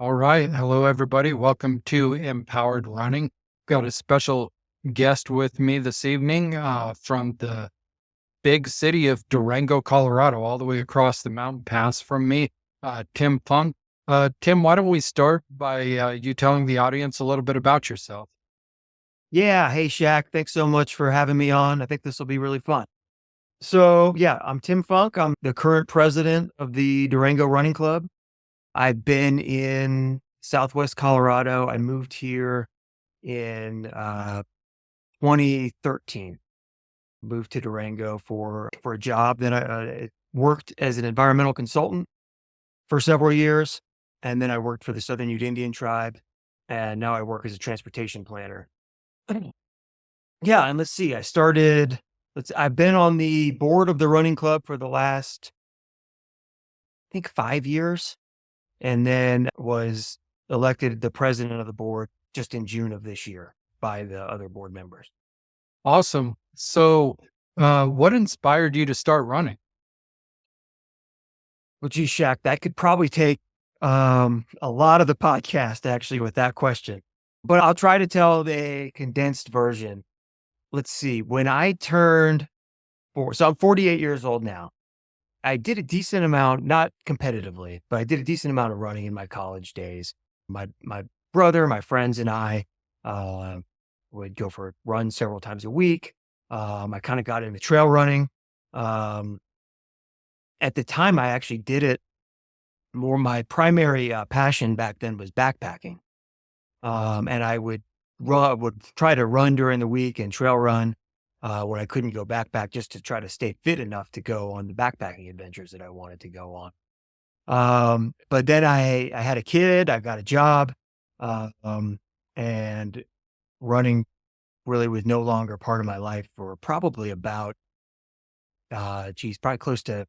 All right. Hello, everybody. Welcome to Empowered Running. Got a special guest with me this evening from the big city of Durango, Colorado, all the way across the mountain pass from me, Tim Funk. Tim, why don't we start by you telling the audience a little bit about yourself? Yeah. Hey, Shaq. Thanks so much for having me on. I think this will be really fun. So, yeah, I'm Tim Funk. I'm the current president of the Durango Running Club. I've been in Southwest Colorado. I moved here in 2013. Moved to Durango for a job. Then I worked as an environmental consultant for several years, and then I worked for the Southern Ute Indian Tribe, and now I work as a transportation planner. Yeah, and let's see, I've been on the board of the running club for the last, I think, 5 years, and then was elected the president of the board just in June of this year by the other board members. Awesome. So, what inspired you to start running? Well, geez, Shaq, that could probably take, a lot of the podcast actually with that question, but I'll try to tell the condensed version. Let's see, when I turned 4 so I'm 48 years old now. I did a decent amount, not competitively, but I did a decent amount of running in my college days. My brother, my friends, and I uh, would go for runs several times a week. I kind of got into trail running. Um, at the time, I actually did it more. My primary passion back then was backpacking, and would try to run during the week and trail run when I couldn't go backpack, just to try to stay fit enough to go on the backpacking adventures that I wanted to go on. But then I had a kid, I got a job, um, and running really was no longer part of my life for probably about, probably close to,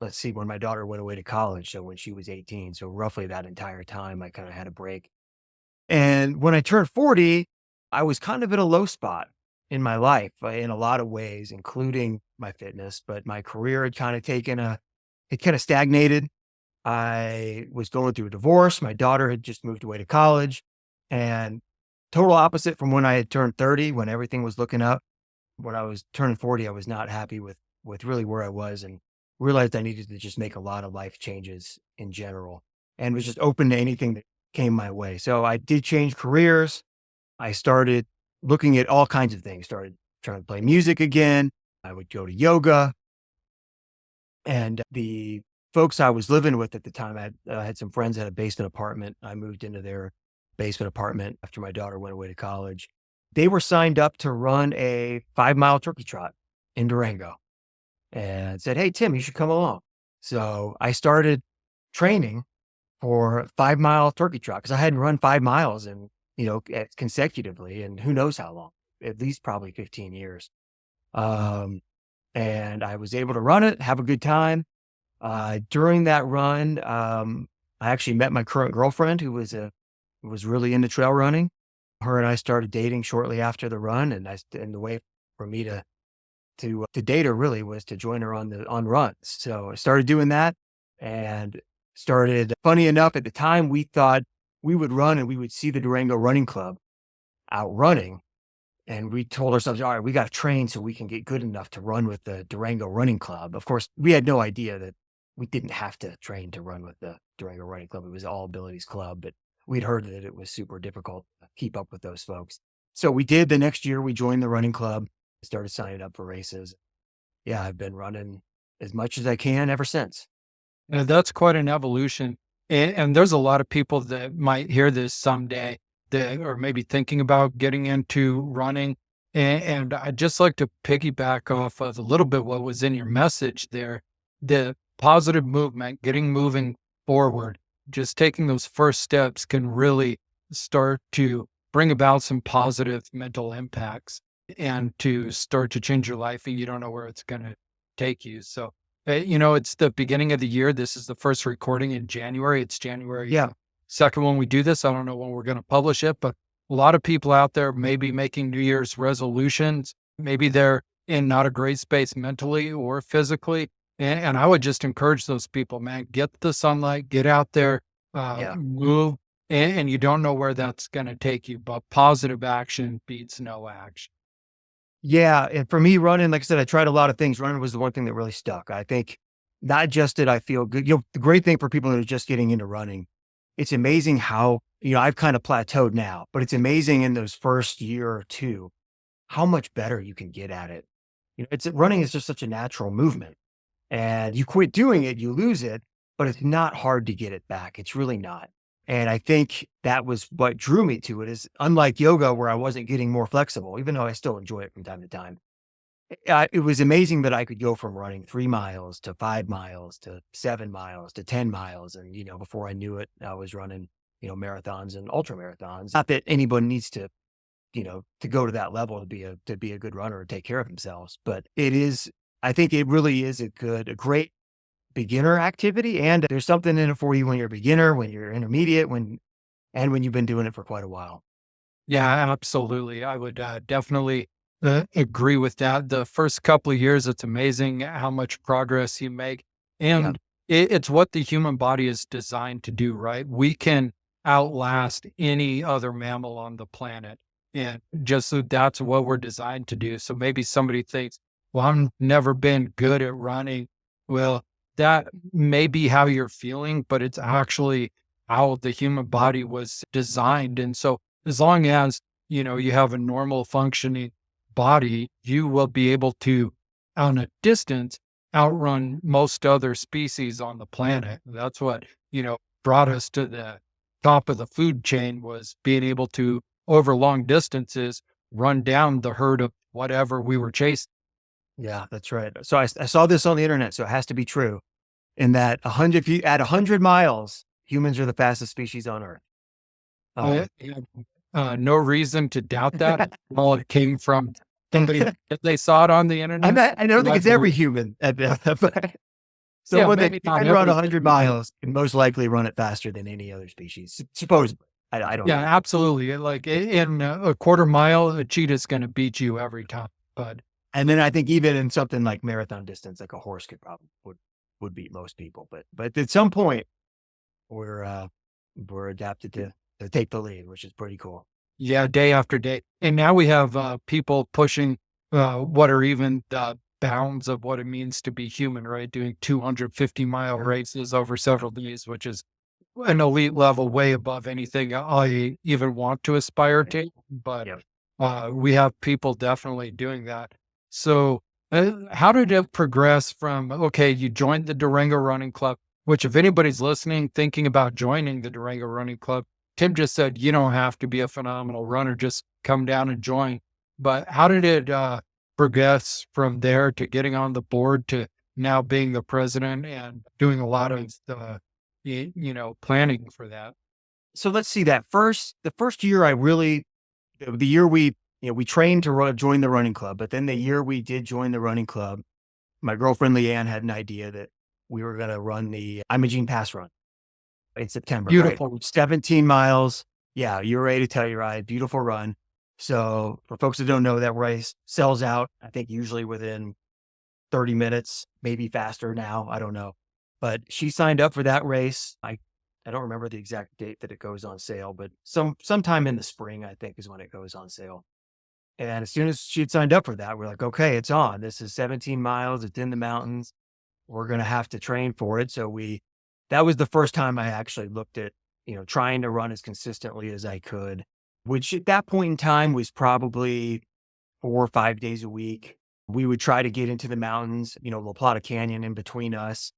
let's see, when my daughter went away to college. So when she was 18, so roughly that entire time I kind of had a break. And when I turned 40, I was kind of at a low spot in my life in a lot of ways, including my fitness, but my career had kind of it kind of stagnated. I was going through a divorce. My daughter had just moved away to college, and total opposite from when I had turned 30, when everything was looking up. When I was turning 40, I was not happy with really where I was, and realized I needed to just make a lot of life changes in general, and was just open to anything that came my way. So I did change careers. I started looking at all kinds of things, started trying to play music again. I would go to yoga, and the folks I was living with at the time, I had some friends that had a basement apartment. I moved into their basement apartment after my daughter went away to college. They were signed up to run a 5-mile turkey trot in Durango and said, "Hey, Tim, you should come along." So I started training for a 5-mile turkey trot because I hadn't run 5 miles in, consecutively, and who knows how long, at least probably 15 years. Um, and I was able to run it, have a good time. During that run, I actually met my current girlfriend who was really into trail running. Her and I started dating shortly after the run, and the way for me to date her really was to join her on runs. So I started doing that, and started, funny enough, at the time we thought we would run and we would see the Durango Running Club out running. And we told ourselves, all right, we got to train so we can get good enough to run with the Durango Running Club. Of course, we had no idea that we didn't have to train to run with the Durango Running Club. It was all abilities club, but we'd heard that it was super difficult to keep up with those folks. So we did. The next year we joined the running club, started signing up for races. Yeah, I've been running as much as I can ever since. That's quite an evolution. And there's a lot of people that might hear this someday that are maybe thinking about getting into running. And I'd just like to piggyback off of a little bit what was in your message there. The positive movement, getting moving forward, just taking those first steps can really start to bring about some positive mental impacts and to start to change your life. And you don't know where it's going to take you. So, it's the beginning of the year. This is the first recording in January. It's January Yeah. 2nd when we do this. I don't know when we're going to publish it, but a lot of people out there may be making New Year's resolutions. Maybe they're in not a great space mentally or physically. And I would just encourage those people, man, get the sunlight, get out there, Yeah. move, and you don't know where that's going to take you, but positive action beats no action. Yeah, and for me, running, like I said, I tried a lot of things. Running was the one thing that really stuck. I think not just did I feel good. The great thing for people that are just getting into running, it's amazing how, I've kind of plateaued now, but it's amazing in those first year or two, how much better you can get at it. It's running is just such a natural movement, and you quit doing it, you lose it, but it's not hard to get it back. It's really not. And I think that was what drew me to it is unlike yoga where I wasn't getting more flexible, even though I still enjoy it from time to time. It was amazing that I could go from running 3 miles to 5 miles to 7 miles to 10 miles. And, before I knew it, I was running, marathons and ultra marathons. Not that anyone needs to go to that level to be a good runner and take care of themselves. But I think it really is a great beginner activity. And there's something in it for you when you're a beginner, when you're intermediate, and when you've been doing it for quite a while. Yeah, absolutely. I would definitely agree with that. The first couple of years, it's amazing how much progress you make. Yeah. And it's what the human body is designed to do, right? We can outlast any other mammal on the planet. And just so that's what we're designed to do. So maybe somebody thinks, well, I've never been good at running. Well, that may be how you're feeling, but it's actually how the human body was designed. And so, as long as, you have a normal functioning body, you will be able to, on a distance, outrun most other species on the planet. That's what, brought us to the top of the food chain was being able to, over long distances, run down the herd of whatever we were chasing. Yeah, that's right. So I saw this on the internet, so it has to be true. In that 100 miles, humans are the fastest species on Earth. I Um, have no reason to doubt that. Well, it came from somebody that they saw it on the I'm internet. not, I don't think Like, it's every human, but yeah, someone that maybe not can run every 100 species. miles can most likely run it faster than any other species, supposedly. I don't Yeah, know. absolutely. Like in a quarter mile, a cheetah's going to beat you every time. But And then I think even in something like marathon distance, like a horse could probably would beat most people. But at some point, we're uh, we're adapted to take the lead, which is pretty cool. yeah, day after day. And now we have people pushing what are even the bounds of what it means to be human, right? Doing 250-mile races over several days, which is an elite level way above anything I even want to aspire to. But Yep. we have people definitely doing that. So, how did it progress from, okay, you joined the Durango Running Club, which, if anybody's listening, thinking about joining the Durango Running Club, Tim just said, you don't have to be a phenomenal runner, just come down and join. But how did it progress from there to getting on the board to now being the president and doing a lot of planning for that? So let's see the first year I really, the year we trained to join the running club, but then the year we did join the running club, my girlfriend Leanne had an idea that we were going to run the Imogene Pass run in September, right? Beautiful. 17 miles. Yeah, you're ready to Telluride. Beautiful run. So for folks that don't know, that race sells out, I think usually within 30 minutes, maybe faster now. I don't know. But she signed up for that race. I don't remember the exact date that it goes on sale, but sometime in the spring, I think, is when it goes on sale. And as soon as she had signed up for that, we're like, okay, it's on. This is 17 miles. It's in the mountains. We're going to have to train for it. That was the first time I actually looked at, trying to run as consistently as I could, which at that point in time was probably 4 or 5 days a week. We would try to get into the mountains, La Plata Canyon in between us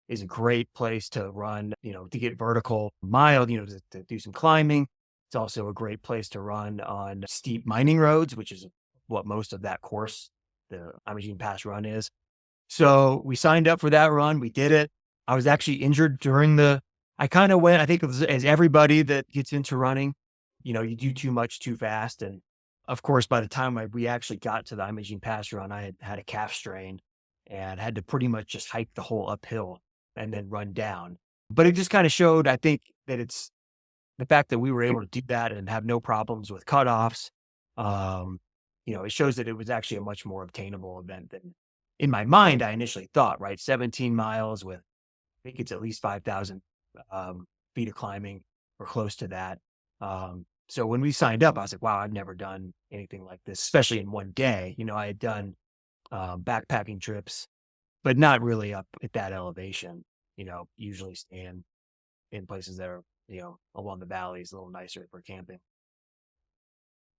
is a great place to run, to get vertical mild, to do some climbing. It's also a great place to run on steep mining roads, which is what most of that course, the Imogene Pass run is. So we signed up for that run. We did it. I was actually injured I kind of went, I think as everybody that gets into running, you do too much too fast. And of course, by the time we actually got to the Imogene Pass run, I had a calf strain and had to pretty much just hike the whole uphill and then run down. But it just kind of showed, I think, that it's the fact that we were able to do that and have no problems with cutoffs. Um, it shows that it was actually a much more obtainable event than in my mind I initially thought, right? 17 miles with, I think it's at least 5,000 feet of climbing or close to that. So when we signed up, I was like, wow, I've never done anything like this, especially in one day. I had done backpacking trips, but not really up at that elevation, usually staying in places that are, along the valleys, a little nicer for camping.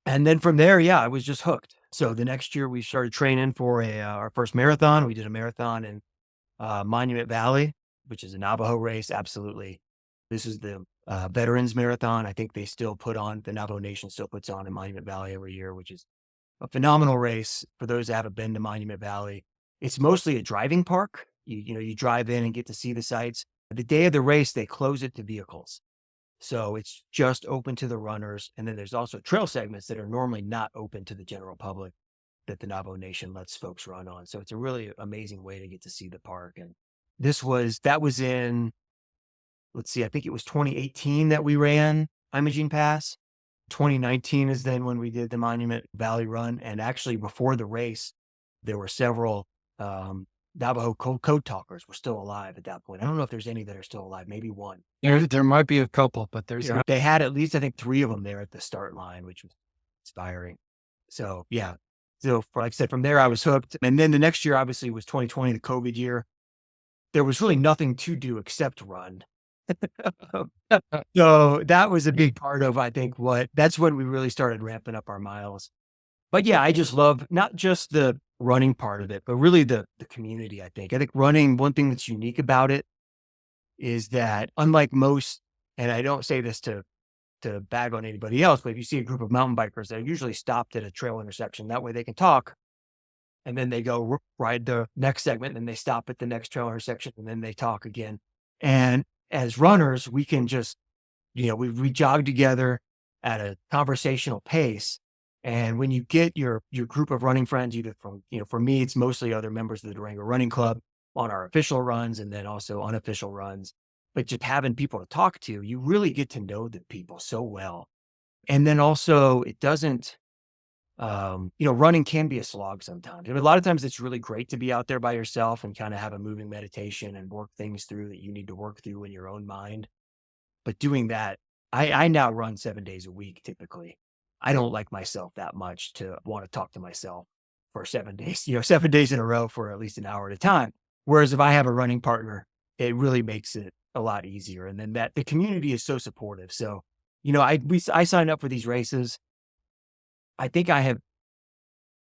And then from there, yeah, I was just hooked. So the next year we started training for our first marathon. We did a marathon in Monument Valley, which is a Navajo race. Absolutely. This is the Veterans Marathon. I think the Navajo Nation still puts on in Monument Valley every year, which is a phenomenal race. For those that haven't been to Monument Valley, it's mostly a driving park. You drive in and get to see the sights. The day of the race, they close it to vehicles. So it's just open to the runners. And then there's also trail segments that are normally not open to the general public that the Navajo Nation lets folks run on. So it's a really amazing way to get to see the park. And that was in, let's see, I think it was 2018 that we ran Imogene Pass. 2019 is then when we did the Monument Valley Run. And actually before the race, there were several Navajo code talkers were still alive at that point. I don't know if there's any that are still alive, maybe one. There might be a couple, but there's not. They had at least, I think, 3 of them there at the start line, which was inspiring. So, yeah. So, like I said, from there, I was hooked. And then the next year, obviously, was 2020, the COVID year. There was really nothing to do except run. So that was a big part of, I think, that's when we really started ramping up our miles. But yeah, I just love not just the running part of it, but really the community, I think. I think running, one thing that's unique about it is that unlike most, and I don't say this to bag on anybody else, but if you see a group of mountain bikers, they're usually stopped at a trail intersection. That way they can talk, and then they go ride the next segment, and they stop at the next trail intersection, and then they talk again. And as runners, we can just, we jog together at a conversational pace. And when you get your group of running friends, either from, for me, it's mostly other members of the Durango Running Club on our official runs and then also unofficial runs. But just having people to talk to, you really get to know the people so well. And then also it doesn't, running can be a slog sometimes. A lot of times it's really great to be out there by yourself and kind of have a moving meditation and work things through that you need to work through in your own mind. But doing that, I now run 7 days a week typically. I don't like myself that much to want to talk to myself for 7 days, 7 days in a row for at least an hour at a time. Whereas if I have a running partner, it really makes it a lot easier. And then the community is so supportive. So, I signed up for these races. I think I have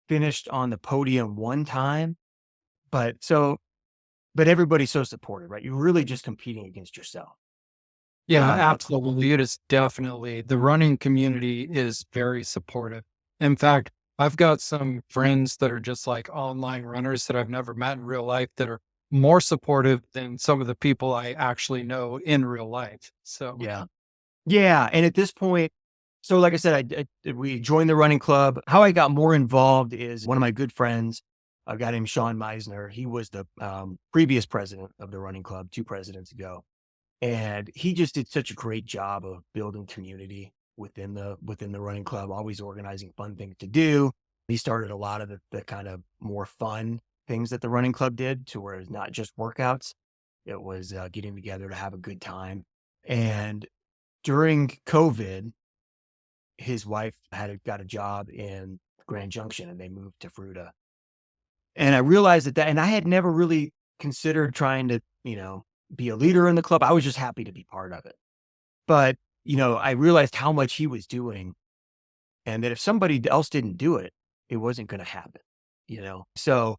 finished on the podium one time, but everybody's so supportive, right? You're really just competing against yourself. Yeah, absolutely. It is definitely the running community is very supportive. In fact, I've got some friends that are just like online runners that I've never met in real life that are more supportive than some of the people I actually know in real life. So, Yeah. Yeah. And at this point, so like I said, we joined the running club. How I got more involved is one of my good friends, a guy named Sean Meisner. He was the previous president of the running club 2 presidents ago. And he just did such a great job of building community within the running club, always organizing fun things to do. He started a lot of the kind of more fun things that the running club did, to where it's not just workouts. It was getting together to have a good time. And during COVID, his wife got a job in Grand Junction, and they moved to Fruita. And I realized and I had never really considered trying to, be a leader in the club. I was just happy to be part of it. But, I realized how much he was doing, and that if somebody else didn't do it, it wasn't going to happen. So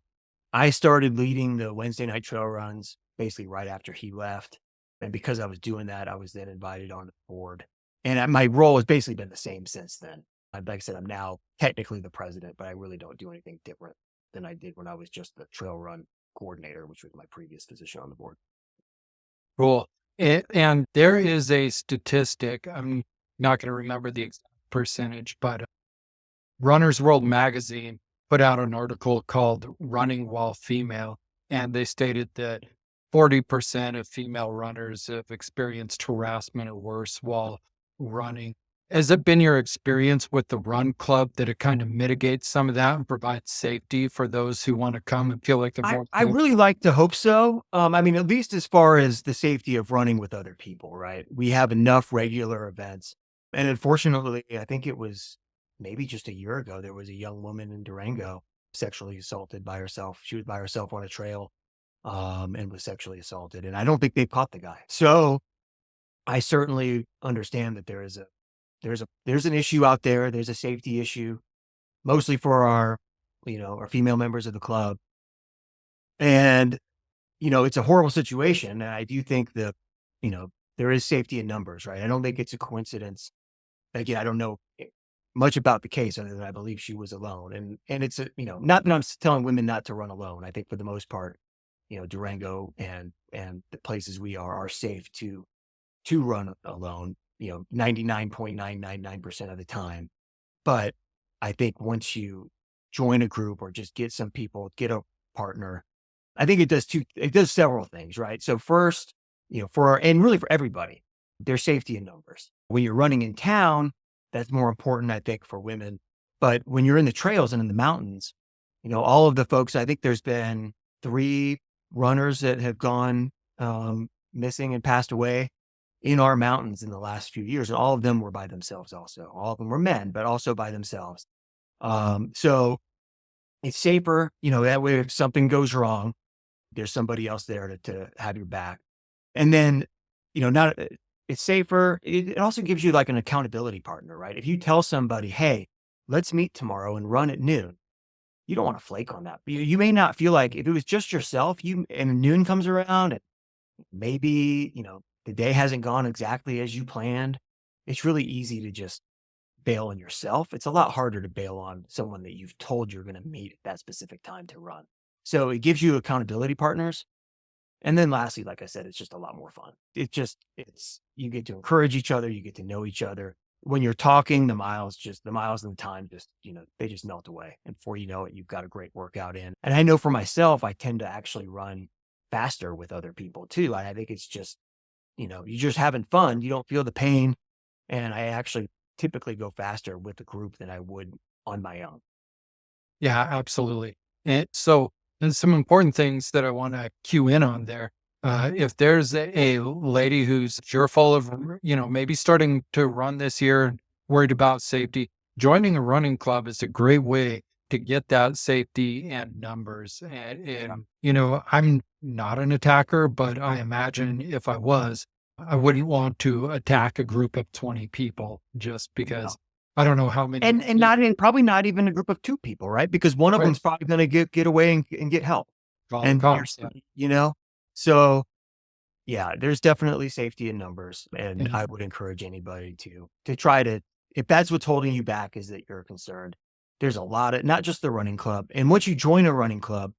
I started leading the Wednesday night trail runs basically right after he left. And because I was doing that, I was then invited on the board. And my role has basically been the same since then. Like I said, I'm now technically the president, but I really don't do anything different than I did when I was just the trail run coordinator, which was my previous position on the board. cool. And there is a statistic. I'm not going to remember the exact percentage, but Runner's World magazine put out an article called Running While Female, and they stated that 40% of female runners have experienced harassment or worse while running. Has it been your experience with the run club that it kind of mitigates some of that and provides safety for those who want to come and feel like they're more I safe? really like to hope so. I mean, at least as far as the safety of running with other people, right? We have enough regular events. And unfortunately, I think it was maybe just a year ago, there was a young woman in Durango sexually assaulted by herself. She was by herself on a trail, and was sexually assaulted. And I don't think they've caught the guy. So I certainly understand that there's an issue out there. There's a safety issue, mostly for our female members of the club. And it's a horrible situation, and I do think that, you know, there is safety in numbers, right? I don't think it's a coincidence. Again, I don't know much about the case other than I believe she was alone, and it's not that I'm telling women not to run alone. I think for the most part, Durango and the places we are safe to run alone. 99.999% of the time. But I think once you join a group or just get some people, get a partner, I think it does several things, right? So first, and really for everybody, there's safety in numbers. When you're running in town, that's more important, I think, for women. But when you're in the trails and in the mountains, all of the folks, I think there's been 3 runners that have gone missing and passed away in our mountains in the last few years. And all of them were by themselves also. All of them were men, but also by themselves. So it's safer, that way if something goes wrong, there's somebody else there to have your back. And then, not it's safer. It also gives you like an accountability partner, right? If you tell somebody, hey, let's meet tomorrow and run at noon, you don't want to flake on that. You may not feel like if it was just yourself, and noon comes around and maybe, the day hasn't gone exactly as you planned. It's really easy to just bail on yourself. It's a lot harder to bail on someone that you've told you're going to meet at that specific time to run. So it gives you accountability partners. And then lastly, like I said, it's just a lot more fun. You get to encourage each other, you get to know each other. When you're talking, the miles and the time just, they just melt away. And before you know it, you've got a great workout in. And I know for myself, I tend to actually run faster with other people too. I think it's just, you're just having fun. You don't feel the pain. And I actually typically go faster with a group than I would on my own. Yeah, absolutely. And so there's some important things that I want to cue in on there. If there's a lady who's fearful of, maybe starting to run this year, worried about safety, joining a running club is a great way to get that safety and numbers. I'm not an attacker, but I imagine if I was, I wouldn't want to attack a group of 20 people just because I don't know how many. And probably not even a group of 2 people, right? Because one of Right. them's probably gonna get away and get help. Probably And cops. there's you know? So, yeah, there's definitely safety in numbers, and Yeah. I would encourage anybody to try to if that's what's holding you back is that you're concerned, there's a lot of not just the running club, and once you join a running club,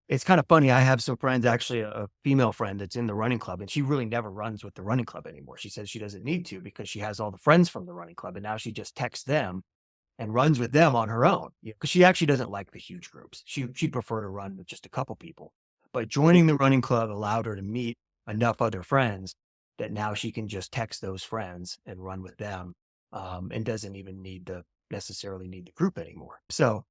it's kind of funny. I have some friends, actually, a female friend that's in the running club, and she really never runs with the running club anymore. She says she doesn't need to because she has all the friends from the running club, and now she just texts them and runs with them on her own. Because she actually doesn't like the huge groups. She'd prefer to run with just a couple people. But joining the running club allowed her to meet enough other friends that now she can just text those friends and run with them, and doesn't even necessarily need the group anymore. So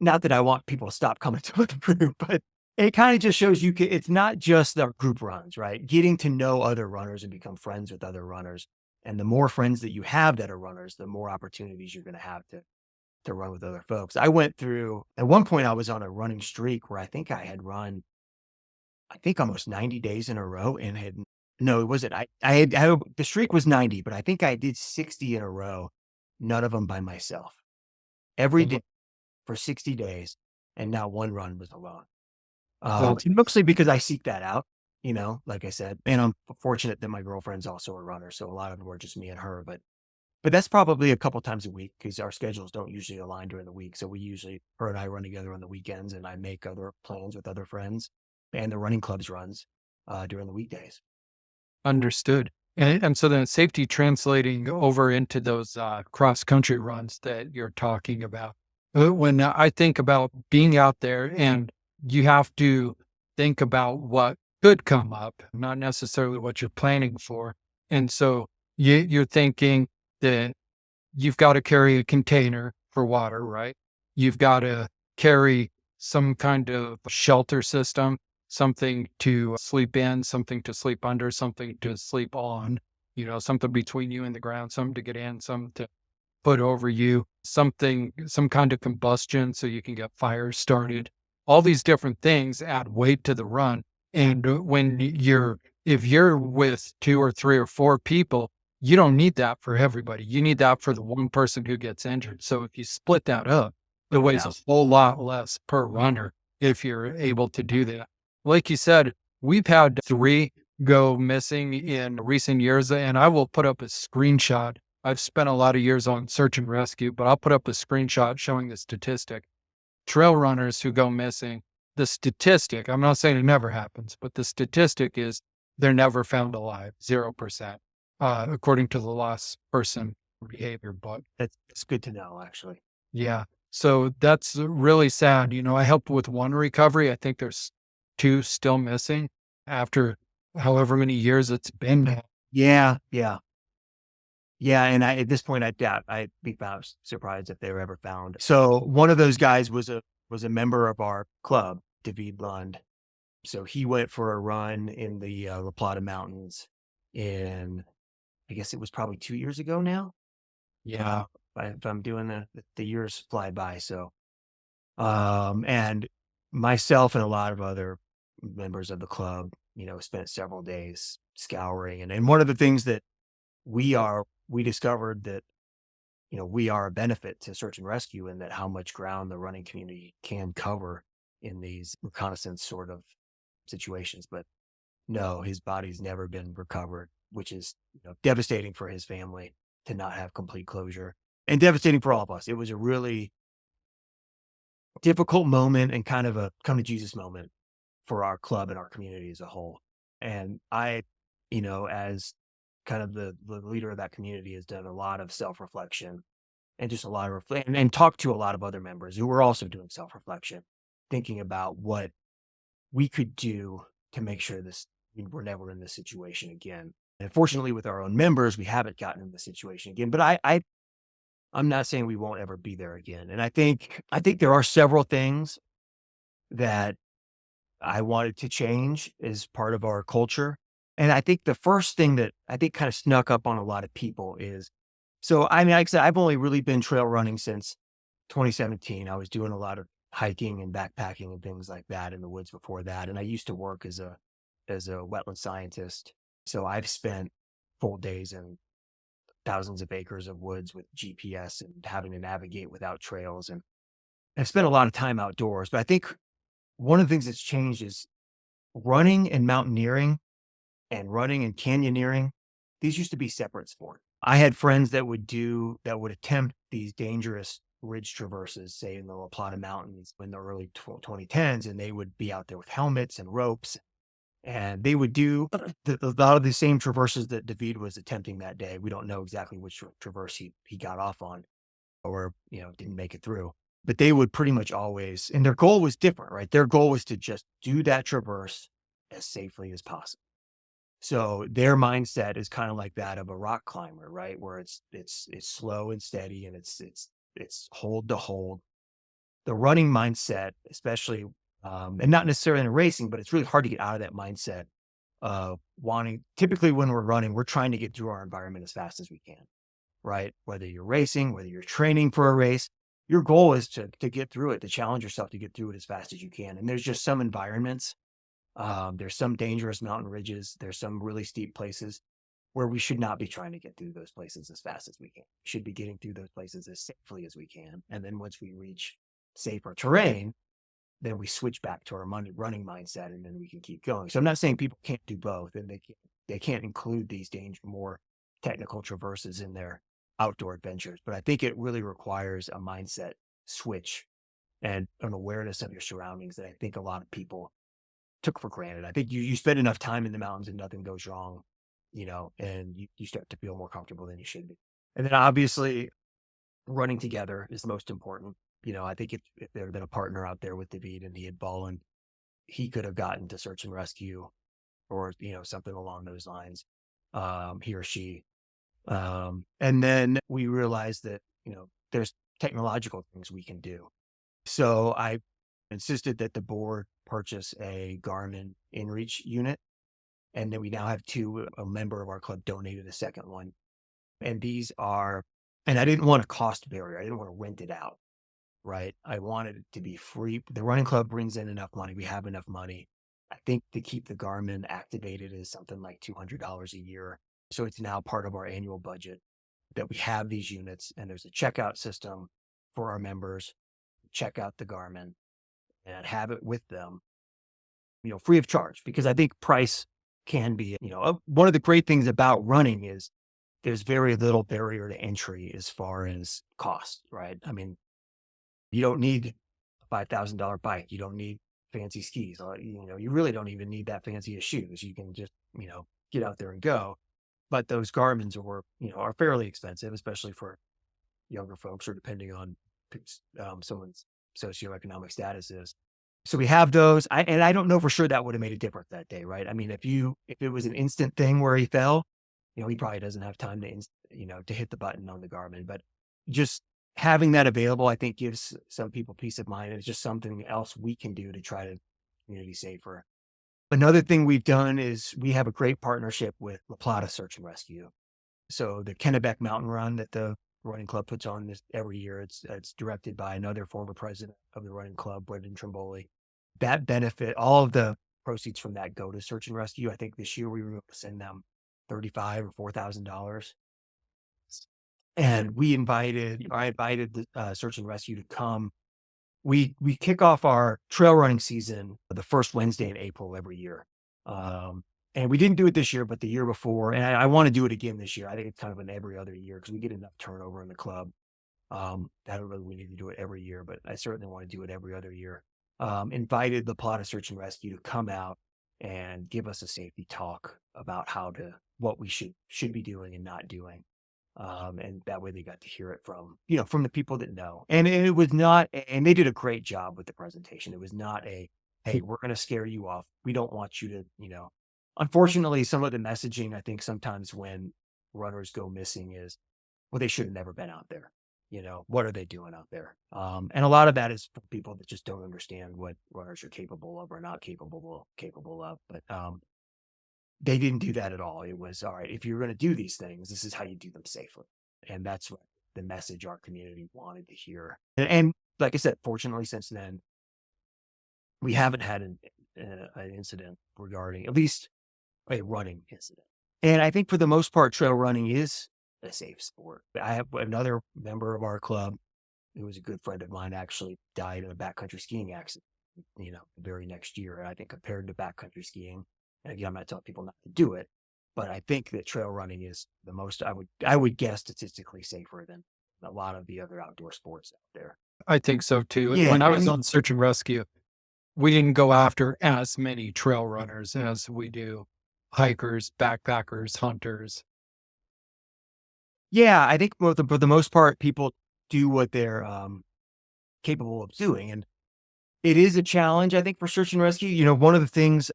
not that I want people to stop coming to the group, but it kind of just shows it's not just the group runs, right? Getting to know other runners and become friends with other runners. And the more friends that you have that are runners, the more opportunities you're going to have to run with other folks. I went through, at one point, I was on a running streak where I think I had run, I think almost 90 days in a row and no, it wasn't. The streak was 90, but I think I did 60 in a row, none of them by myself. Every day for 60 days, and now one run was alone. That's Mostly because I seek that out, like I said, and I'm fortunate that my girlfriend's also a runner, so a lot of them were just me and her, but that's probably a couple times a week because our schedules don't usually align during the week, so her and I run together on the weekends, and I make other plans with other friends, and the running clubs runs, during the weekdays. understood. And so then safety translating over into those cross country runs that you're talking about. When I think about being out there and you have to think about what could come up, not necessarily what you're planning for. And so you're thinking that you've got to carry a container for water, right? You've got to carry some kind of shelter system, something to sleep in, something to sleep under, something to sleep on, something between you and the ground, something to get in, some to put over you, some kind of combustion so you can get fires started. All these different things add weight to the run. And if you're with two or three or four people, you don't need that for everybody. You need that for the one person who gets injured. So if you split that up, it weighs a whole lot less per runner if you're able to do that. Like you said, we've had three go missing in recent years, and I will put up a screenshot. I've spent a lot of years on search and rescue, but I'll put up a screenshot showing the statistic. Trail runners who go missing, the statistic, I'm not saying it never happens, but the statistic is they're never found alive, 0%, according to the lost person behavior book. That's good to know, actually. Yeah. So that's really sad. I helped with one recovery. I think there's two still missing after however many years it's been now. Yeah, yeah. Yeah, and at this point, I doubt I'd be surprised if they were ever found. So one of those guys was a member of our club, David Lund. So he went for a run in the La Plata Mountains in, I guess it was probably 2 years ago now. Yeah. If I'm doing the years fly by. So, and myself and a lot of other members of the club, spent several days scouring. And one of the things that we discovered that, we are a benefit to search and rescue, and that how much ground the running community can cover in these reconnaissance sort of situations. But no, his body's never been recovered, which is, devastating for his family to not have complete closure, and devastating for all of us. It was a really difficult moment and kind of a come to Jesus moment for our club and our community as a whole. And I, as kind of the leader of that community, has done a lot of self-reflection and just a lot of and talked to a lot of other members who were also doing self-reflection, thinking about what we could do to make sure we're never in this situation again. And fortunately, with our own members, we haven't gotten in the situation again. But I'm not saying we won't ever be there again. And I think there are several things that I wanted to change as part of our culture. And I think the first thing that I think kind of snuck up on a lot of people is, so I mean, like I said, I've only really been trail running since 2017. I was doing a lot of hiking and backpacking and things like that in the woods before that. And I used to work as a wetland scientist. So I've spent full days in thousands of acres of woods with GPS and having to navigate without trails. And I've spent a lot of time outdoors. But I think one of the things that's changed is running and mountaineering and running and canyoneering. These used to be separate sports. I had friends that would attempt these dangerous ridge traverses, say in the La Plata Mountains in the early 2010s, and they would be out there with helmets and ropes, and they would do a lot of the same traverses that David was attempting that day. We don't know exactly which traverse he got off on, or didn't make it through. But they would pretty much always, and their goal was different, right? Their goal was to just do that traverse as safely as possible. So their mindset is kind of like that of a rock climber, right? Where it's slow and steady, and it's hold to hold. The running mindset, especially, and not necessarily in racing, but it's really hard to get out of that mindset of wanting. Typically, when we're running, we're trying to get through our environment as fast as we can, right? Whether you're racing, whether you're training for a race, your goal is to get through it, to challenge yourself to get through it as fast as you can. And there's just some environments, there's some dangerous mountain ridges, there's some really steep places where we should not be trying to get through those places as fast as we can. We should be getting through those places as safely as we can. And then once we reach safer terrain, then we switch back to our running mindset, and then we can keep going. So I'm not saying people can't do both, and they can't include these more technical traverses in their outdoor adventures. But I think it really requires a mindset switch and an awareness of your surroundings that I think a lot of people took for granted. I think you spend enough time in the mountains and nothing goes wrong, and you start to feel more comfortable than you should be. And then obviously running together is the most important. I think if there had been a partner out there with David and he had fallen, he could have gotten to search and rescue or, something along those lines. He or she, And then we realized that, there's technological things we can do. So I insisted that the board purchase a Garmin InReach unit. And then we now have two. A member of our club donated a second one. And these are, and I didn't want a cost barrier. I didn't want to rent it out, right? I wanted it to be free. The running club brings in enough money. We have enough money. I think to keep the Garmin activated is something like $200 a year. So it's now part of our annual budget that we have these units, and there's a checkout system for our members. Check out the Garmin and have it with them, free of charge, because I think price can be, one of the great things about running is there's very little barrier to entry as far as cost, right? I mean, you don't need a $5,000 bike. You don't need fancy skis. You really don't even need that fancy of shoes. You can just, get out there and go. But those Garmins are fairly expensive, especially for younger folks or depending on someone's socioeconomic status is. So we have those. And I don't know for sure that would have made a difference that day, right? I mean, if it was an instant thing where he fell, he probably doesn't have time to hit the button on the Garmin. But just having that available, I think gives some people peace of mind. It's just something else we can do to try to community safer. Another thing we've done is we have a great partnership with La Plata Search and Rescue. So the Kennebec Mountain Run that the running club puts on every year, it's directed by another former president of the running club, Brendan Trimboli. That benefit, all of the proceeds from that go to search and rescue. I think this year we were able to send them $35,000 or $4,000. And I invited the search and rescue to come. We kick off our trail running season the first Wednesday in April every year. And we didn't do it this year, but the year before, and I want to do it again this year. I think it's kind of an every other year because we get enough turnover in the club. I don't really we need to do it every year, but I certainly want to do it every other year. Invited the Plata Search and Rescue to come out and give us a safety talk about what we should be doing and not doing. And that way they got to hear it from the people that know. And it was not, and they did a great job with the presentation. It was not hey, we're going to scare you off. We don't want you to, unfortunately, some of the messaging, I think sometimes when runners go missing is, well, they should have never been out there. What are they doing out there? And a lot of that is for people that just don't understand what runners are capable of or not capable of. But they didn't do that at all. It was, all right, if you're going to do these things, this is how you do them safely. And that's what the message our community wanted to hear. And like I said, fortunately, since then, we haven't had an incident regarding, at least a running incident. And I think for the most part, trail running is a safe sport. I have another member of our club who was a good friend of mine actually died in a backcountry skiing accident, the very next year. And I think compared to backcountry skiing, and again, I'm not telling people not to do it, but I think that trail running is the most, I would guess, statistically safer than a lot of the other outdoor sports out there. I think so too. Yeah. When I was on search and rescue, we didn't go after as many trail runners as we do hikers, backpackers, hunters. Yeah. I think for the most part, people do what they're capable of doing. And it is a challenge, I think, for search and rescue. One of the things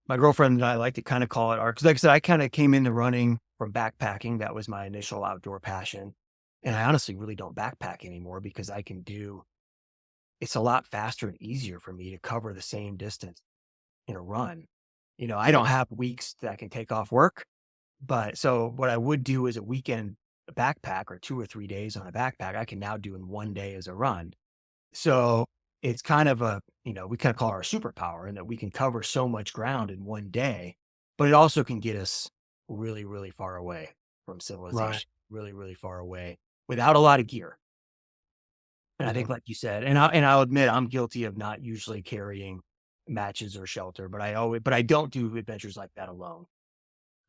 my girlfriend and I like to kind of call it because like I said, I kind of came into running from backpacking. That was my initial outdoor passion. And I honestly really don't backpack anymore because it's a lot faster and easier for me to cover the same distance in a run. I don't have weeks that I can take off work, but so what I would do is a weekend backpack or 2 or 3 days on a backpack, I can now do in one day as a run. So it's kind of we kind of call it our superpower in that we can cover so much ground in one day, but it also can get us really, really far away from civilization, Right. really, really far away without a lot of gear. And I think, like you said, and I'll admit I'm guilty of not usually carrying matches or shelter, but I don't do adventures like that alone.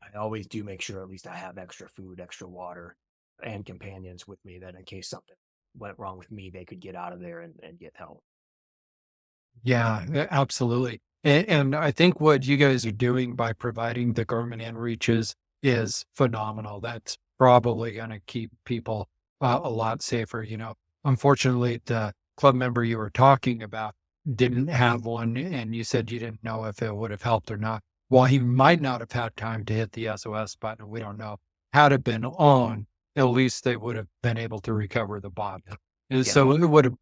I always do make sure at least I have extra food, extra water, and companions with me that in case something went wrong with me, they could get out of there and get help. Yeah, absolutely. And I think what you guys are doing by providing the Garmin inReaches is phenomenal. That's probably going to keep people a lot safer. Unfortunately, the club member you were talking about didn't have one, and you said you didn't know if it would have helped or not. Well, he might not have had time to hit the SOS button. We don't know had it been on, at least they would have been able to recover the body. And Yeah. so it would have,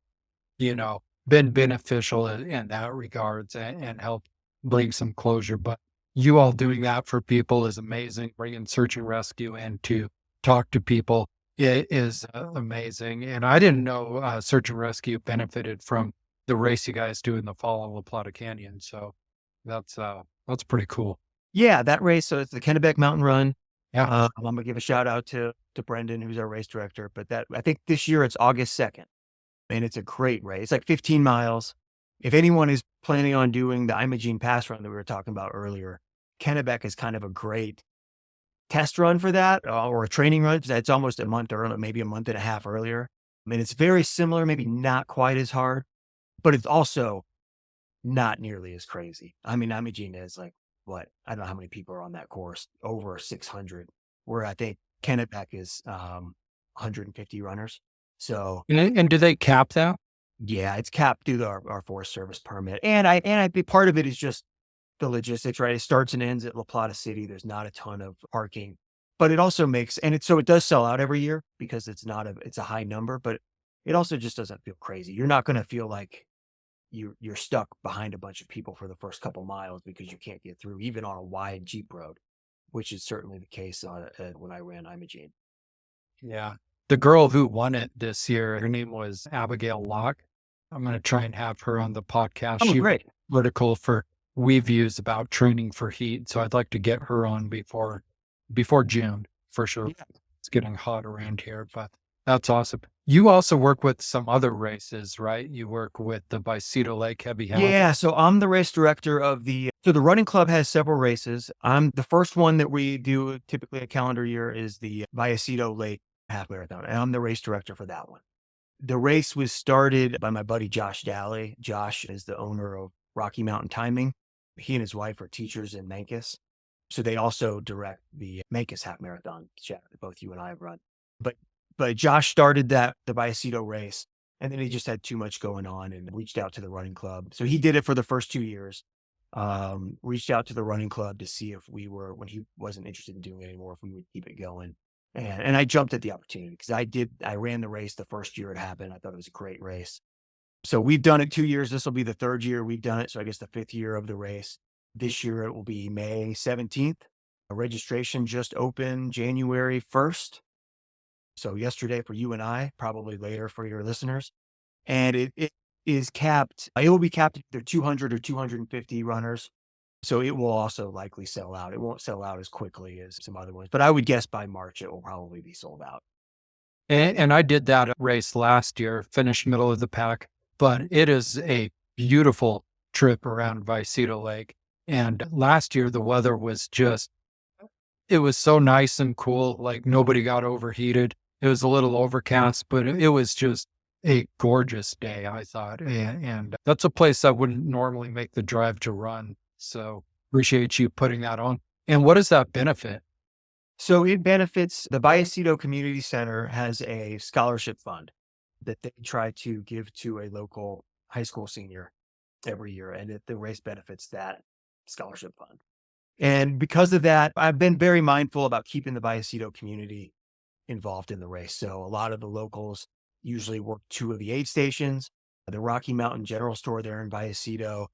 been beneficial in that regards and help bring some closure. But you all doing that for people is amazing. Bringing search and rescue in to talk to people is amazing. And I didn't know search and rescue benefited from the race you guys do in the fall in La Plata Canyon. So that's pretty cool. Yeah, that race, so it's the Kennebec Mountain Run. Yeah. I'm gonna give a shout out to Brendan, who's our race director, but that I think this year it's August 2nd, and it's a great race. It's like 15 miles. If anyone is planning on doing the Imogene Pass run that we were talking about earlier, Kennebec is kind of a great test run for that, or a training run. It's almost a month early, maybe a month and a half earlier. I mean, it's very similar, maybe not quite as hard, but it's also not nearly as crazy. I mean, Imogene is like, what? I don't know how many people are on that course, over 600, where I think Kennebec is 150 runners. So And do they cap that? yeah, it's capped through our Forest Service permit. And I think part of it is just the logistics, right? It starts and ends at La Plata City. There's not a ton of parking, but it also makes, and it, so it does sell out every year because it's a high number, but it also just doesn't feel crazy. You're not going to feel like you're stuck behind a bunch of people for the first couple miles because you can't get through, even on a wide Jeep road, which is certainly the case when I ran Imogene. Yeah. The girl who won it this year, her name was Abigail Locke. I'm going to try and have her on the podcast. Oh, She wrote great. an article for We Views about training for heat. So I'd like to get her on before June for sure. Yeah. It's getting hot around here, but that's awesome. You also work with some other races, right? You work with the Vallecito Lake Heavy Half. Yeah, so I'm the race director of the running club has several races. I'm the first one that we do typically a calendar year is the Vallecito Lake Half Marathon, and I'm the race director for that one. The race was started by my buddy Josh Daly. Josh is the owner of Rocky Mountain Timing. He and his wife are teachers in Memphis. So they also direct the Memphis Half Marathon that both you and I have run. But Josh started the Vallecito race, and then he just had too much going on and reached out to the running club. So he did it for the first 2 years. Reached out to the running club to see if we were, when he wasn't interested in doing it anymore, if we would keep it going. And I jumped at the opportunity because I ran the race the first year it happened. I thought it was a great race. So we've done it 2 years. This will be the third year we've done it. So I guess the fifth year of the race. This year it will be May 17th. Registration just opened January 1st. So yesterday for you and I, probably later for your listeners. And it is capped. It will be capped at either 200 or 250 runners. So it will also likely sell out. It won't sell out as quickly as some other ones, but I would guess by March it will probably be sold out. And I did that race last year, finished middle of the pack, but it is a beautiful trip around Vallecito Lake. And last year, the weather was just, it was so nice and cool. Like nobody got overheated. It was a little overcast, but it was just a gorgeous day, I thought. And that's a place I wouldn't normally make the drive to run. So appreciate you putting that on. And what does that benefit? So it benefits the Vallecito Community Center has a scholarship fund that they try to give to a local high school senior every year, and the race benefits that scholarship fund. And because of that, I've been very mindful about keeping the Vallecito community involved in the race. So a lot of the locals usually work two of the aid stations. The Rocky Mountain General Store there in Vallecito,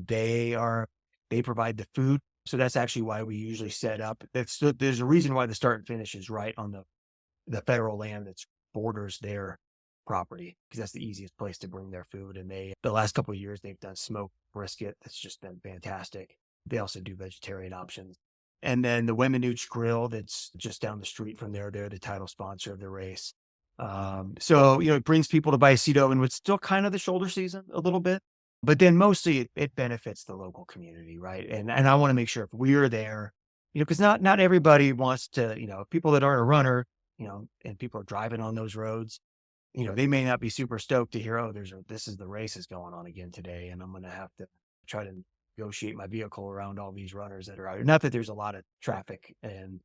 they provide the food. So that's actually why we usually set up. There's a reason why the start and finish is right on the federal land that's borders their property because that's the easiest place to bring their food. And the last couple of years they've done smoked brisket. That's just been fantastic. They also do vegetarian options. And then the Weminuche Grill that's just down the street from there. They're the title sponsor of the race. So, it brings people to Vallecito and it's still kind of the shoulder season a little bit, but then mostly it benefits the local community. Right. And I want to make sure if we're there, because not everybody wants to, people that aren't a runner, and people are driving on those roads, they may not be super stoked to hear, oh, this is the race is going on again today. And I'm going to have to try to negotiate my vehicle around all these runners that are out here. Not that there's a lot of traffic and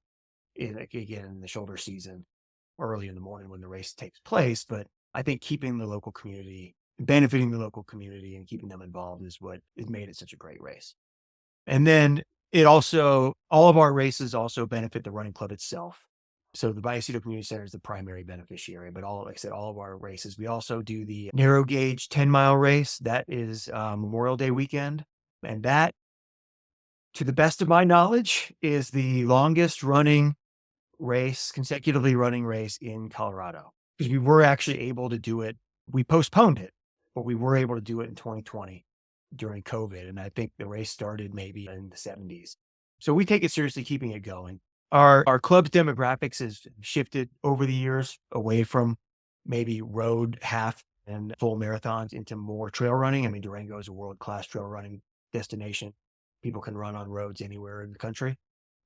again, in the shoulder season, early in the morning when the race takes place. But I think keeping the local community, benefiting the local community and keeping them involved is what has made it such a great race. And then all of our races also benefit the running club itself. So the Vallecito Community Center is the primary beneficiary, but like I said, all of our races. We also do the narrow gauge 10-mile race. That is Memorial Day weekend. And that, to the best of my knowledge, is the longest running race, consecutively running race in Colorado. Because we were actually able to do it. We postponed it, but we were able to do it in 2020 during COVID. And I think the race started maybe in the 70s. So we take it seriously, keeping it going. Our club's demographics has shifted over the years away from maybe road half and full marathons into more trail running. I mean, Durango is a world-class trail running destination. People can run on roads anywhere in the country.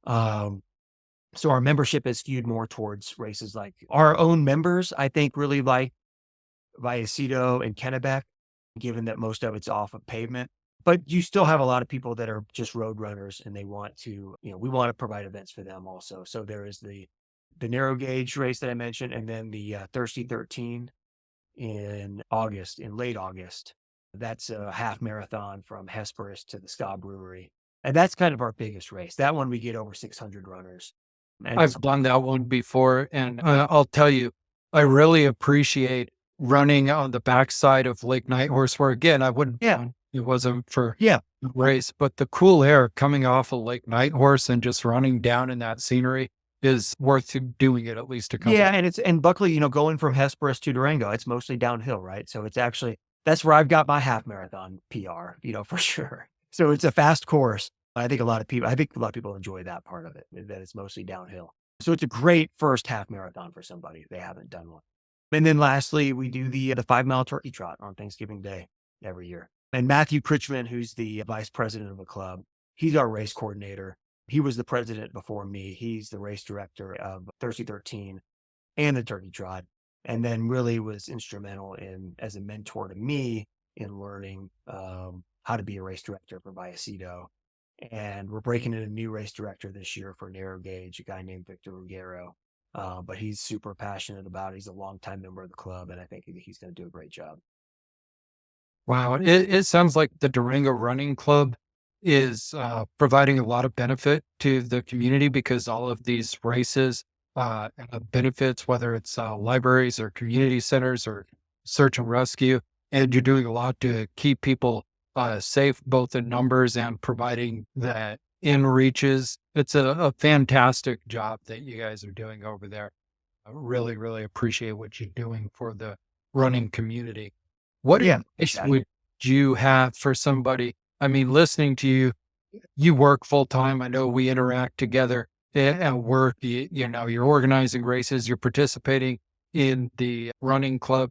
So our membership is skewed more towards races like our own members, I think, really like Vallecito and Kennebec, given that most of it's off of pavement. But you still have a lot of people that are just road runners and they want to, we want to provide events for them also. So there is the narrow gauge race that I mentioned, and then the Thirsty 13 in August, in late August. That's a half marathon from Hesperus to the Ska Brewery. And that's kind of our biggest race. That one we get over 600 runners. And I've done that one before, and I'll tell you, I really appreciate running on the backside of Lake Nighthorse, where again, I wouldn't, yeah, it wasn't for yeah, the race, but the cool air coming off of Lake Nighthorse and just running down in that scenery is worth doing it at least a couple. yeah. And Buckley, going from Hesperus to Durango, it's mostly downhill, right? So it's actually, that's where I've got my half marathon PR, for sure. So it's a fast course. I think a lot of people enjoy that part of it, that it's mostly downhill. So it's a great first half marathon for somebody if they haven't done one. And then lastly, we do the 5-mile turkey trot on Thanksgiving Day every year. And Matthew Critchman, who's the vice president of the club, he's our race coordinator. He was the president before me. He's the race director of Thirsty 13 and the turkey trot, and then really was instrumental as a mentor to me in learning how to be a race director for Vallecito. And we're breaking in a new race director this year for narrow gauge, a guy named Victor Ruggiero. But he's super passionate about it. He's a longtime member of the club, and I think he's going to do a great job. Wow, it sounds like the Durango Running Club is providing a lot of benefit to the community because all of these races have benefits, whether it's libraries or community centers or search and rescue, and you're doing a lot to keep people safe, both in numbers and providing the in reaches. It's a fantastic job that you guys are doing over there. I really, really appreciate what you're doing for the running community. What Yeah, advice exactly. would you have for somebody? I mean, listening to you, you work full time. I know we interact together at work. You're organizing races, you're participating in the running club.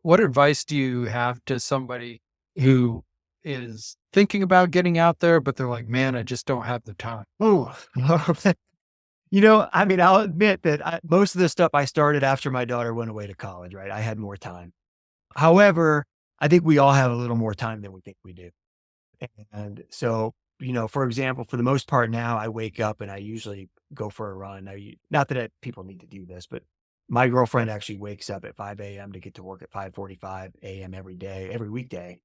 What advice do you have to somebody who is thinking about getting out there, but they're like, man, I just don't have the time? Oh, I mean, I'll admit that most of this stuff I started after my daughter went away to college, right? I had more time. However, I think we all have a little more time than we think we do. And so, for example, for the most part now, I wake up and I usually go for a run. Not that people need to do this, but my girlfriend actually wakes up at 5 a.m. to get to work at 5:45 a.m. every day, every weekday.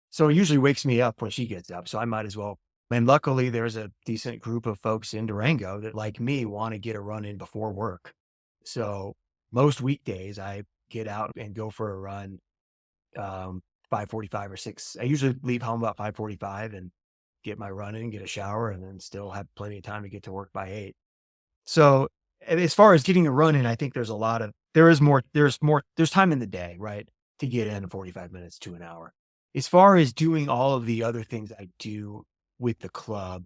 So it usually wakes me up when she gets up. So I might as well. And luckily, there's a decent group of folks in Durango that, like me, want to get a run in before work. So most weekdays, I get out and go for a run, 5:45 or 6. I usually leave home about 5:45 and get my run in, get a shower, and then still have plenty of time to get to work by 8. So as far as getting a run in, I think there's time in the day, right, to get in 45 minutes to an hour. As far as doing all of the other things I do with the club,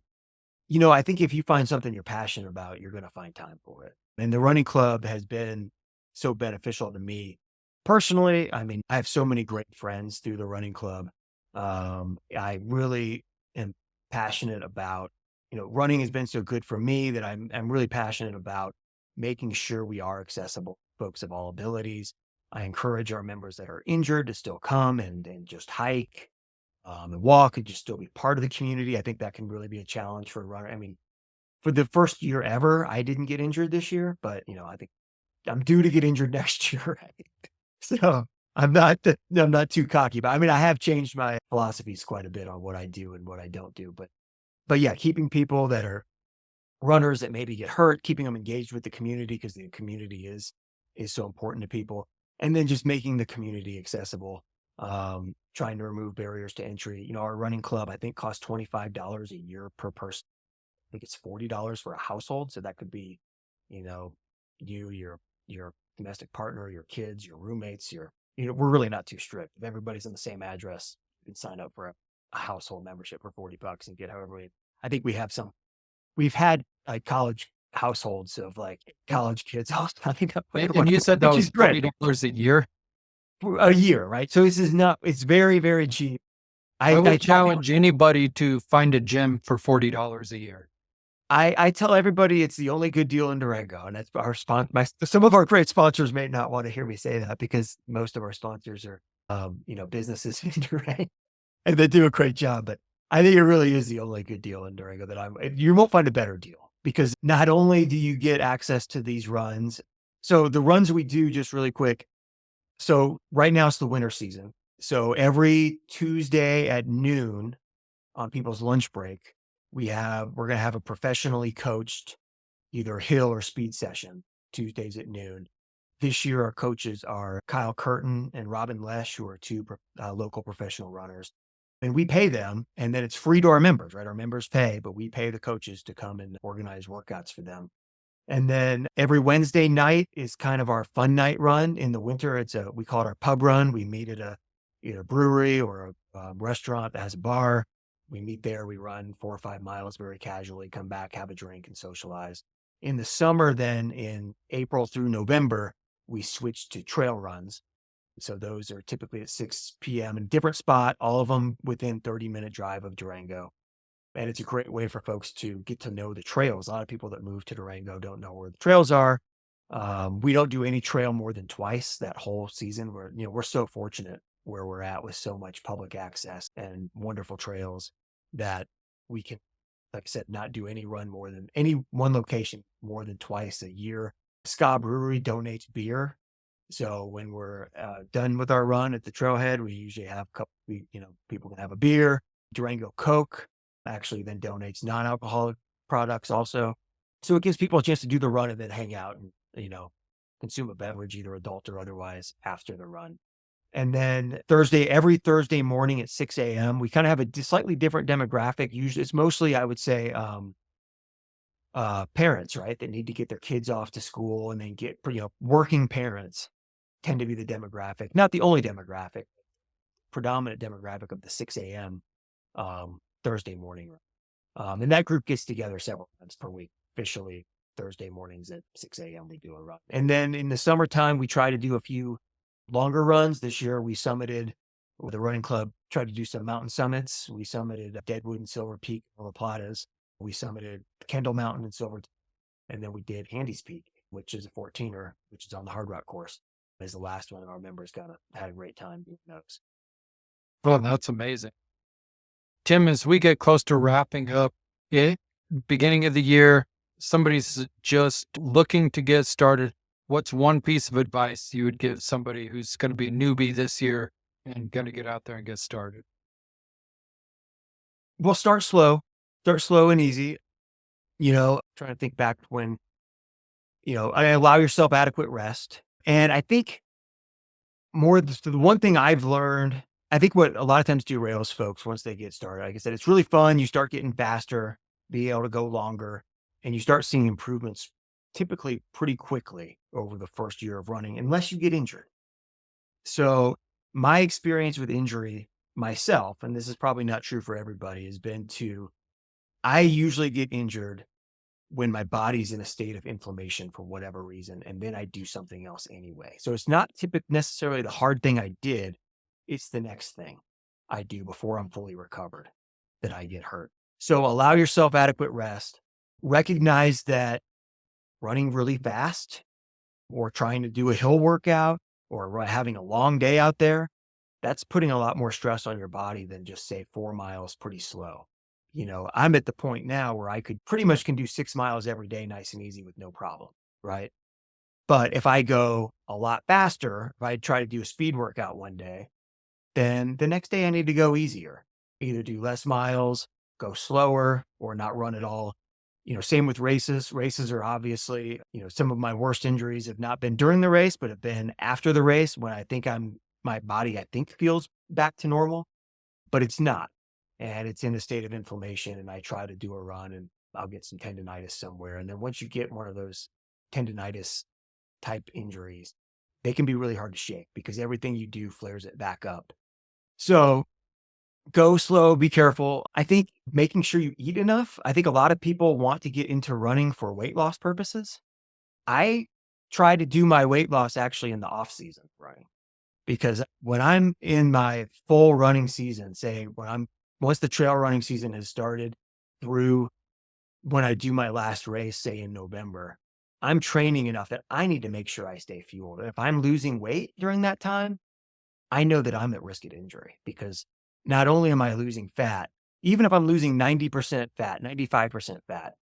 I think if you find something you're passionate about, you're going to find time for it. And the running club has been so beneficial to me personally. I mean, I have so many great friends through the running club. I really am passionate about, running has been so good for me that I'm really passionate about making sure we are accessible, folks of all abilities. I encourage our members that are injured to still come and just hike and walk and just still be part of the community. I think that can really be a challenge for a runner. I mean, for the first year ever, I didn't get injured this year, but I think I'm due to get injured next year. Right? So I'm not too cocky, but I mean, I have changed my philosophies quite a bit on what I do and what I don't do. But yeah, keeping people that are runners that maybe get hurt, keeping them engaged with the community because the community is so important to people. And then just making the community accessible, trying to remove barriers to entry. Our running club, I think, costs $25 a year per person. I think it's $40 for a household. So that could be, you know, your domestic partner, your kids, your roommates, we're really not too strict. If everybody's in the same address, you can sign up for a household membership for $40 and get however many. I think we've had like college households of like college kids all signing up for the And one, you said that which was is great. $40 a year? For a year, right? So this is not, it's very, very cheap. I I would tell people, challenge anybody to find a gym for $40 a year. I tell everybody it's the only good deal in Durango. And that's our some of our great sponsors may not want to hear me say that because most of our sponsors are, businesses in Durango and they do a great job. But I think it really is the only good deal in Durango you won't find a better deal because not only do you get access to these runs, so the runs we do just really quick. So right now it's the winter season. So every Tuesday at noon on people's lunch break, we're going to have a professionally coached either hill or speed session Tuesdays at noon. This year, our coaches are Kyle Curtin and Robin Lesh, who are two local professional runners. And we pay them, and then it's free to our members, right? Our members pay, but we pay the coaches to come and organize workouts for them. And then every Wednesday night is kind of our fun night run. In the winter, we call it our pub run. We meet at either brewery or a restaurant that has a bar. We meet there, we run 4 or 5 miles very casually, come back, have a drink and socialize. In the summer, then in April through November, we switch to trail runs. So those are typically at 6 p.m. in a different spot, all of them within 30-minute drive of Durango. And it's a great way for folks to get to know the trails. A lot of people that move to Durango don't know where the trails are. We don't do any trail more than twice that whole season. We're so fortunate where we're at with so much public access and wonderful trails that we can, like I said, not do any one location more than twice a year. Ska Brewery donates beer. So when we're done with our run at the trailhead, we usually have people can have a beer. Durango Coke actually then donates non-alcoholic products also. So it gives people a chance to do the run and then hang out and, consume a beverage, either adult or otherwise, after the run. And then every Thursday morning at 6 a.m., we kind of have a slightly different demographic. Usually it's mostly, I would say, parents, right? That need to get their kids off to school and then working parents tend to be the demographic, not the only demographic, predominant demographic of the 6 a.m. Thursday morning. And that group gets together several times per week. Officially, Thursday mornings at 6 a.m. we do a run. And then in the summertime, we try to do a few longer runs. This year, we summited with the running club, tried to do some mountain summits. We summited Deadwood and Silver Peak, La Platas. We summited Kendall Mountain and Silver. And then we did Handy's Peak, which is a 14er, which is on the Hard Rock course. Is the last one. Our members had a great time doing those. Well, that's amazing. Tim, as we get close to wrapping up, beginning of the year, somebody's just looking to get started. What's one piece of advice you would give somebody who's going to be a newbie this year and going to get out there and get started? Well, start slow and easy. Trying to think back when, I allow yourself adequate rest. And I think the one thing I've learned, I think what a lot of times derails folks once they get started, like I said, it's really fun. You start getting faster, be able to go longer, and you start seeing improvements typically pretty quickly over the first year of running, unless you get injured. So my experience with injury myself, and this is probably not true for everybody, has been I usually get injured when my body's in a state of inflammation for whatever reason, and then I do something else anyway. So it's not necessarily the hard thing I did. It's the next thing I do before I'm fully recovered that I get hurt. So allow yourself adequate rest. Recognize that running really fast or trying to do a hill workout or having a long day out there, that's putting a lot more stress on your body than just say 4 miles pretty slow. I'm at the point now where I pretty much can do 6 miles every day, nice and easy with no problem. Right. But if I go a lot faster, if I try to do a speed workout one day, then the next day I need to go easier, either do less miles, go slower, or not run at all. Same with races. Races are obviously, some of my worst injuries have not been during the race, but have been after the race when my body, I think, feels back to normal, but it's not. And it's in a state of inflammation. And I try to do a run and I'll get some tendonitis somewhere. And then once you get one of those tendonitis type injuries, they can be really hard to shake because everything you do flares it back up. So go slow, be careful. I think making sure you eat enough. I think a lot of people want to get into running for weight loss purposes. I try to do my weight loss actually in the off season running because when I'm in my full running season, say once the trail running season has started through when I do my last race, say in November, I'm training enough that I need to make sure I stay fueled. If I'm losing weight during that time, I know that I'm at risk of injury because not only am I losing fat, even if I'm losing 90% fat, 95% fat,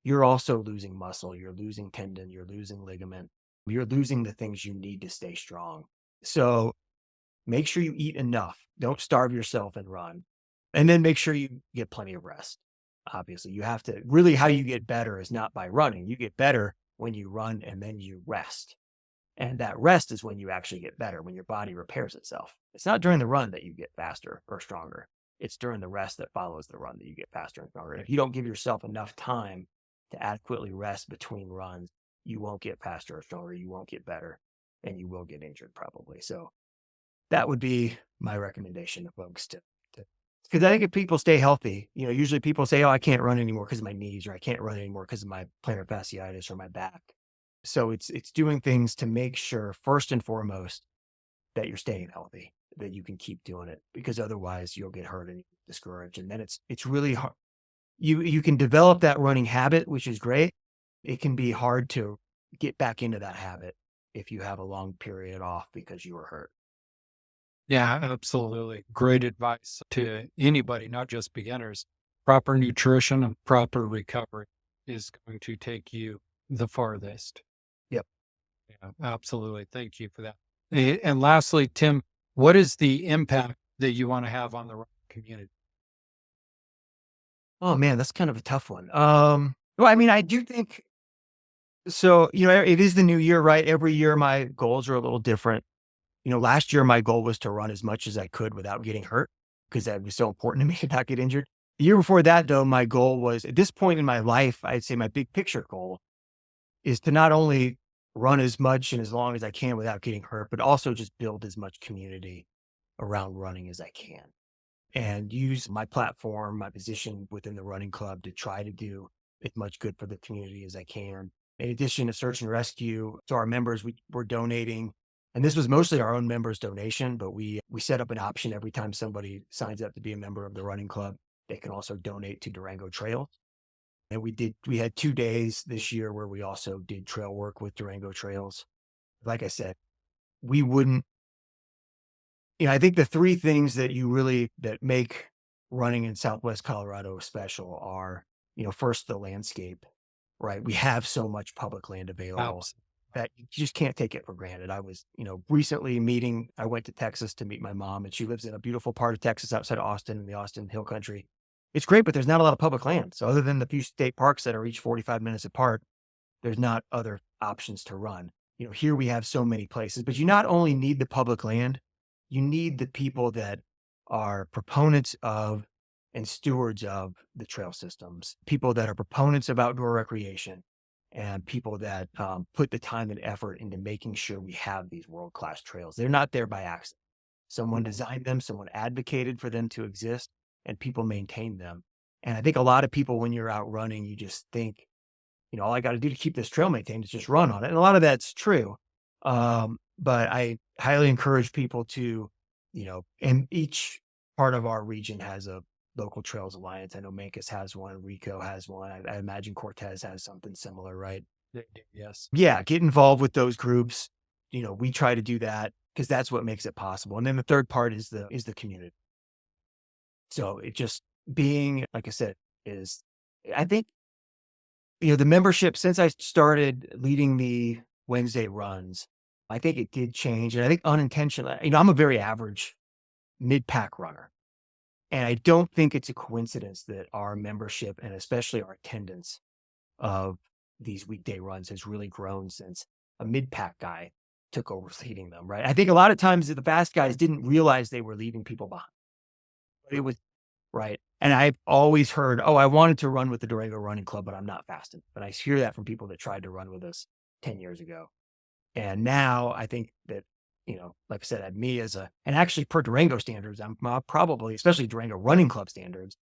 you're also losing muscle, you're losing tendon, you're losing ligament, you're losing the things you need to stay strong. So make sure you eat enough. Don't starve yourself and run. And then make sure you get plenty of rest. Obviously, you have to really how you get better is not by running. You get better when you run and then you rest. And that rest is when you actually get better, when your body repairs itself. It's not during the run that you get faster or stronger. It's during the rest that follows the run that you get faster and stronger. And if you don't give yourself enough time to adequately rest between runs, you won't get faster or stronger. You won't get better and you will get injured probably. So that would be my recommendation to folks because I think if people stay healthy, usually people say, oh, I can't run anymore because of my knees, or I can't run anymore because of my plantar fasciitis or my back. So it's doing things to make sure first and foremost that you're staying healthy, that you can keep doing it because otherwise you'll get hurt and discouraged. And then it's really hard. You can develop that running habit, which is great. It can be hard to get back into that habit if you have a long period off because you were hurt. Yeah, absolutely. Great advice to anybody, not just beginners. Proper nutrition and proper recovery is going to take you the farthest. Yep. Yeah, absolutely. Thank you for that. And lastly, Tim, what is the impact that you want to have on the running community? Oh man, that's kind of a tough one. Well, I mean, I do think so. It is the new year, right? Every year my goals are a little different. Last year my goal was to run as much as I could without getting hurt because that was so important to me to not get injured. The year before that, though, my goal was at this point in my life, I'd say my big picture goal is to not only run as much and as long as I can without getting hurt, but also just build as much community around running as I can and use my platform, my position within the running club to try to do as much good for the community as I can. In addition to search and rescue, to our members, we're donating, and this was mostly our own members' donation, but we set up an option every time somebody signs up to be a member of the running club, they can also donate to Durango Trails. And we had 2 days this year where we also did trail work with Durango Trails. Like I said, we wouldn't I think the 3 things that make running in Southwest Colorado special are, first, the landscape, right? We have so much public land available Absolutely. that you just can't take it for granted. I was, I went to Texas to meet my mom, and she lives in a beautiful part of Texas outside of Austin in the Austin Hill Country. It's great, but there's not a lot of public land. So other than the few state parks that are each 45 minutes apart, there's not other options to run. Here we have so many places, but you not only need the public land, you need the people that are proponents of and stewards of the trail systems, people that are proponents of outdoor recreation, and people that put the time and effort into making sure we have these world-class trails. They're not there by accident. Someone designed them, someone advocated for them to exist, and people maintain them. And I think a lot of people, when you're out running, you just think, all I got to do to keep this trail maintained is just run on it. And a lot of that's true. But I highly encourage people to, and each part of our region has a local trails alliance. I know Mancos has one, Rico has one. I imagine Cortez has something similar, right? Yes. Yeah, get involved with those groups. We try to do that because that's what makes it possible. And then the third part is the community. So it just being, like I said, is I think the membership, since I started leading the Wednesday runs, I think it did change. And I think unintentionally, I'm a very average mid-pack runner. And I don't think it's a coincidence that our membership and especially our attendance of these weekday runs has really grown since a mid-pack guy took over leading them, right? I think a lot of times the fast guys didn't realize they were leaving people behind, but it was right. And I've always heard, "Oh, I wanted to run with the Durango Running Club, but I'm not fast enough." But I hear that from people that tried to run with us 10 years ago. And now I think that, like I said, at me as a and actually per Durango standards, I'm probably, especially Durango Running Club standards,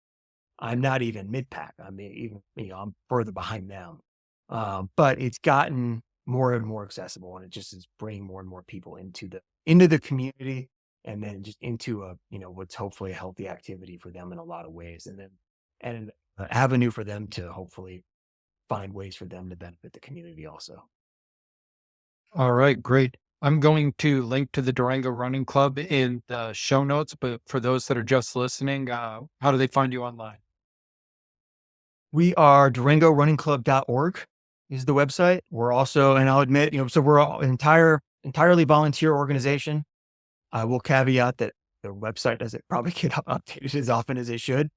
I'm not even mid-pack. I mean, even, I'm further behind them. But it's gotten more and more accessible, and it just is bringing more and more people into the community, and then just into a, what's hopefully a healthy activity for them in a lot of ways, and then an avenue for them to hopefully find ways for them to benefit the community also. All right, great. I'm going to link to the Durango Running Club in the show notes, but for those that are just listening, how do they find you online? We are DurangoRunningClub.org is the website. We're also, and I'll admit, so we're all entirely volunteer organization. I will caveat that the website doesn't probably get updated as often as it should.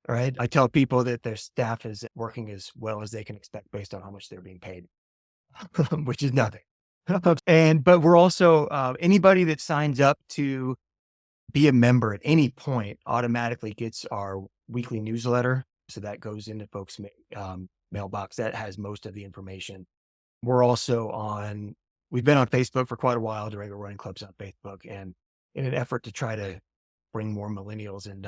Right. I tell people that their staff is working as well as they can expect based on how much they're being paid, which is nothing. But we're also, anybody that signs up to be a member at any point automatically gets our weekly newsletter. So that goes into folks' mailbox. That has most of the information. We're also we've been on Facebook for quite a while. Durango Running Club's on Facebook. And in an effort to try to bring more millennials and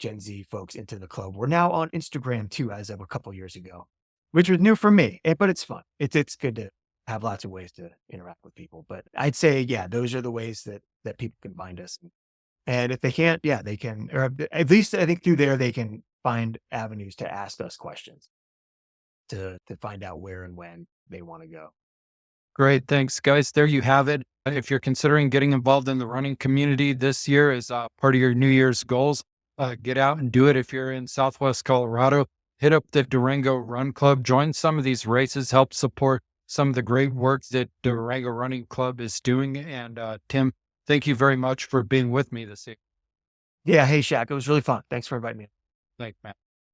Gen Z folks into the club, we're now on Instagram too, as of a couple years ago, which was new for me, but it's fun. It's good to have lots of ways to interact with people. But I'd say, yeah, those are the ways that people can find us. And if they can't, yeah, they can, or at least I think through there, they can find avenues to ask us questions to find out where and when they want to go. Great. Thanks, guys. There you have it. If you're considering getting involved in the running community this year as part of your New Year's goals, get out and do it. If you're in Southwest Colorado, hit up the Durango Run Club, join some of these races, help support some of the great work that Durango Running Club is doing. And Tim, thank you very much for being with me this evening. Yeah. Hey, Shaq, it was really fun. Thanks for inviting me. Thanks, man.